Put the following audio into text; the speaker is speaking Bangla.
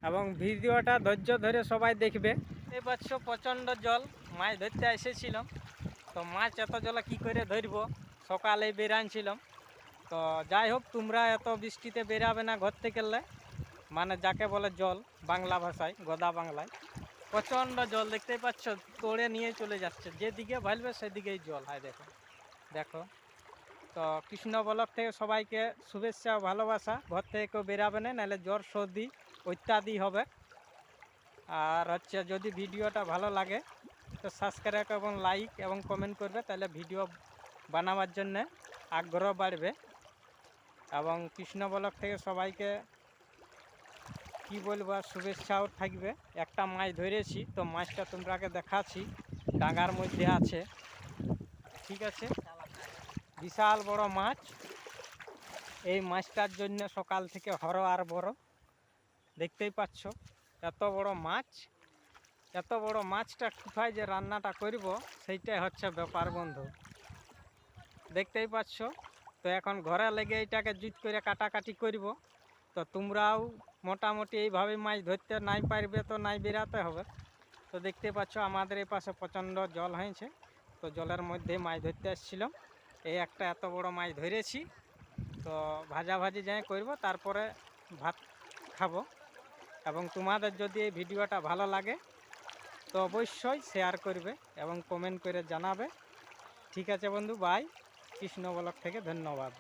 এবং ভিডিওটা ধৈর্য ধরে সবাই দেখবে। এই পাচ্ছ প্রচণ্ড জল, মাছ ধরতে এসেছিলাম। তো মাছ এত জলে কী করে ধরব, সকালে বেরানছিলাম। তো যাই হোক, তোমরা এত বৃষ্টিতে বেরাবে না ঘর থেকে, মানে যাকে বলে জল বাংলা ভাষায়, গোদা বাংলায়। প্রচণ্ড জল দেখতেই পাচ্ছ, তোড়ে নিয়ে চলে যাচ্ছে, যেদিকে ভালবে সেদিকেই জল। হয় দেখো দেখো। তো কৃষ্ণ ব্লগ থেকে সবাইকে শুভেচ্ছা ও ভালোবাসা। ঘর থেকে কেউ বেরাবে না, নাহলে জ্বর সর্দি ইত্যাদি হবে। আর হচ্ছে, যদি ভিডিওটা ভালো লাগে তো সাবস্ক্রাইব এবং লাইক এবং কমেন্ট করবে, তাহলে ভিডিও বানাবার জন্যে আগ্রহ বাড়বে। এবং কৃষ্ণ ব্লগ থেকে সবাইকে কি বলবো, শুভেচ্ছাও থাকবে। একটা মাছ ধরেছি, তো মাছটা তোমরাকে দেখাচ্ছি, ডাঙার মধ্যে আছে। ঠিক আছে, বিশাল বড় মাছ। এই মাছটার জন্য সকাল থেকে হর আর বড়, দেখতেই পাচ্ছ এত বড় মাছ। এত বড় মাছটা কোথায় যে রান্নাটা করব, সেইটাই হচ্ছে ব্যাপার বন্ধু। দেখতেই পাচ্ছ। তো এখন ঘরে লেগে এটাকে জুত করে কাটাকাটি করব। তো তোমরাও মোটামুটি এইভাবে মাছ ধরতে নাই পারবে তো নাই বেরাতে হবে। তো দেখতে পাচ্ছ আমাদের এই পাশে প্রচণ্ড জল হয়েছে। তো জলের মধ্যে মাছ ধরতে এসেছিলাম। এই একটা এত বড় মাছ ধরেছি। তো ভাজাভাজি যাই করব, তারপরে ভাত খাবো। এবং তোমাদের যদি এই ভিডিওটা ভালো লাগে তো অবশ্যই শেয়ার করবে এবং কমেন্ট করে জানাবে। ঠিক আছে বন্ধু, বাই। কৃষ্ণ ব্লগ থেকে ধন্যবাদ।